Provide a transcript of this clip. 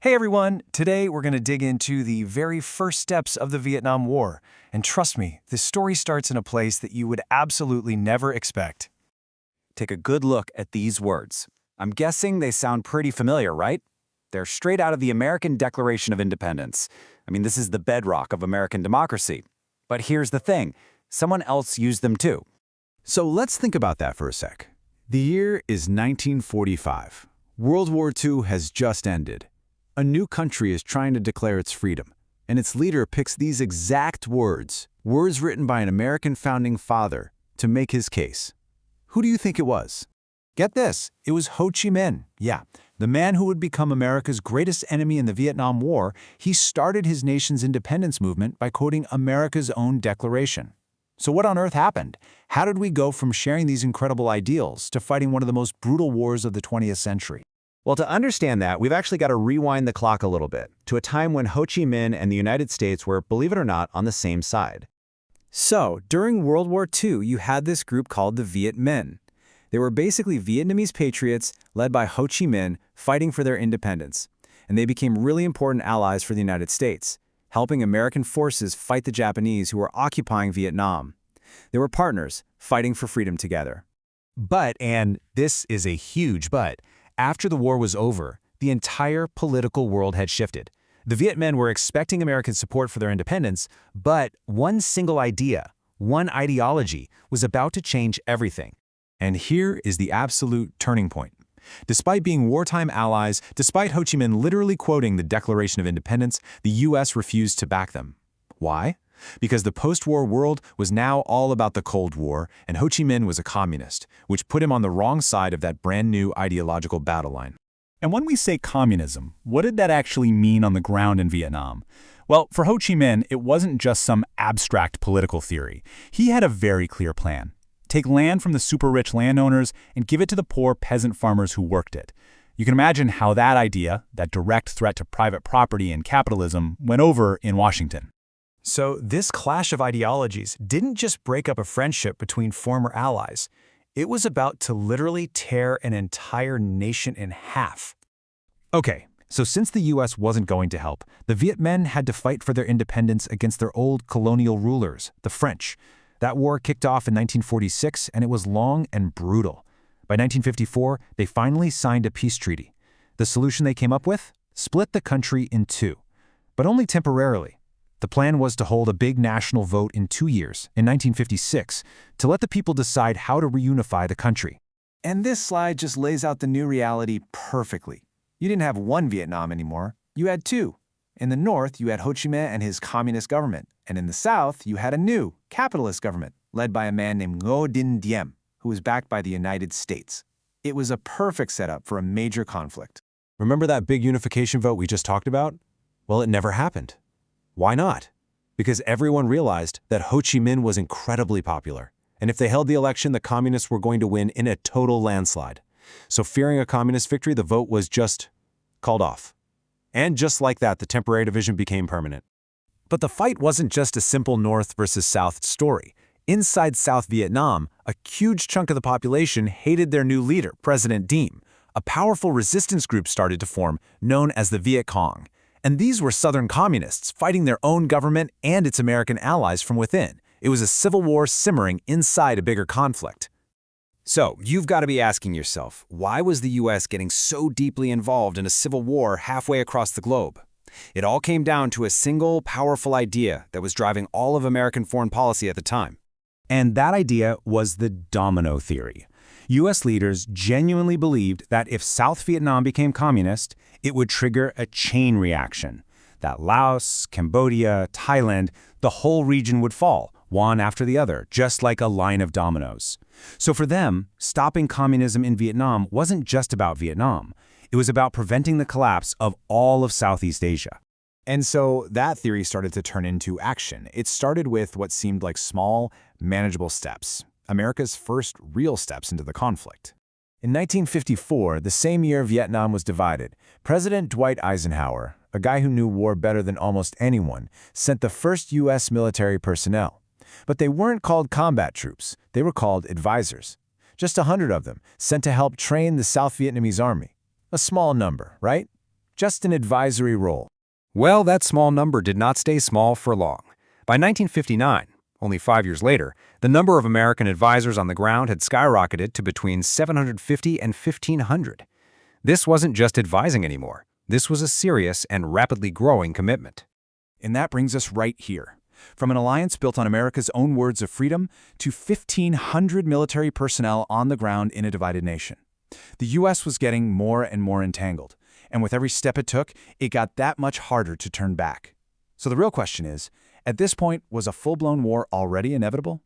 Hey everyone, today we're going to dig into the very first steps of the Vietnam War. And trust me, this story starts in a place that you would absolutely never expect. Take a good look at these words. I'm guessing they sound pretty familiar, right? They're straight out of the American Declaration of Independence. I mean, this is the bedrock of American democracy. But here's the thing, someone else used them too. So let's think about that for a sec. The year is 1945. World War II has just ended. A new country is trying to declare its freedom, and its leader picks these exact words written by an American founding father, to make his case. Who do you think it was? Get this, it was Ho Chi Minh. Yeah, the man who would become America's greatest enemy in the Vietnam War. He started his nation's independence movement by quoting America's own declaration. So what on earth happened? How did we go from sharing these incredible ideals to fighting one of the most brutal wars of the 20th century? Well, to understand that, we've actually got to rewind the clock a little bit, to a time when Ho Chi Minh and the United States were, believe it or not, on the same side. So, during World War II, you had this group called the Viet Minh. They were basically Vietnamese patriots led by Ho Chi Minh fighting for their independence. And they became really important allies for the United States, helping American forces fight the Japanese who were occupying Vietnam. They were partners, fighting for freedom together. But, and this is a huge but, after the war was over, the entire political world had shifted. The Viet Minh were expecting American support for their independence, but one single idea, one ideology, was about to change everything. And here is the absolute turning point. Despite being wartime allies, despite Ho Chi Minh literally quoting the Declaration of Independence, the U.S. refused to back them. Why? Because the post-war world was now all about the Cold War, and Ho Chi Minh was a communist, which put him on the wrong side of that brand-new ideological battle line. And when we say communism, what did that actually mean on the ground in Vietnam? Well, for Ho Chi Minh, it wasn't just some abstract political theory. He had a very clear plan. Take land from the super-rich landowners and give it to the poor peasant farmers who worked it. You can imagine how that idea, that direct threat to private property and capitalism, went over in Washington. So this clash of ideologies didn't just break up a friendship between former allies. It was about to literally tear an entire nation in half. Okay, so since the U.S. wasn't going to help, the Viet Minh had to fight for their independence against their old colonial rulers, the French. That war kicked off in 1946, and it was long and brutal. By 1954, they finally signed a peace treaty. The solution they came up with? Split the country in two, but only temporarily. The plan was to hold a big national vote in 2 years, in 1956, to let the people decide how to reunify the country. And this slide just lays out the new reality perfectly. You didn't have one Vietnam anymore, you had two. In the north, you had Ho Chi Minh and his communist government, and in the south, you had a new, capitalist government, led by a man named Ngo Dinh Diem, who was backed by the United States. It was a perfect setup for a major conflict. Remember that big unification vote we just talked about? Well, it never happened. Why not? Because everyone realized that Ho Chi Minh was incredibly popular, and if they held the election, the communists were going to win in a total landslide. So fearing a communist victory, the vote was just called off. And just like that, the temporary division became permanent. But the fight wasn't just a simple North versus South story. Inside South Vietnam, a huge chunk of the population hated their new leader, President Diem. A powerful resistance group started to form, known as the Vietcong. And these were Southern communists fighting their own government and its American allies from within. It was a civil war simmering inside a bigger conflict. So, you've got to be asking yourself, why was the U.S. getting so deeply involved in a civil war halfway across the globe? It all came down to a single, powerful idea that was driving all of American foreign policy at the time. And that idea was the Domino Theory. U.S. leaders genuinely believed that if South Vietnam became communist, it would trigger a chain reaction. That Laos, Cambodia, Thailand, the whole region would fall, one after the other, just like a line of dominoes. So for them, stopping communism in Vietnam wasn't just about Vietnam. It was about preventing the collapse of all of Southeast Asia. And so that theory started to turn into action. It started with what seemed like small, manageable steps. America's first real steps into the conflict. In 1954, the same year Vietnam was divided, President Dwight Eisenhower, a guy who knew war better than almost anyone, sent the first U.S. military personnel. But they weren't called combat troops, they were called advisors. Just 100 of them, sent to help train the South Vietnamese army. A small number, right? just an advisory role. Well, that small number did not stay small for long. By 1959, only 5 years later, the number of American advisors on the ground had skyrocketed to between 750 and 1,500. This wasn't just advising anymore. This was a serious and rapidly growing commitment. And that brings us right here. From an alliance built on America's own words of freedom to 1,500 military personnel on the ground in a divided nation. The U.S. was getting more and more entangled, and with every step it took, it got that much harder to turn back. So the real question is, at this point, was a full-blown war already inevitable?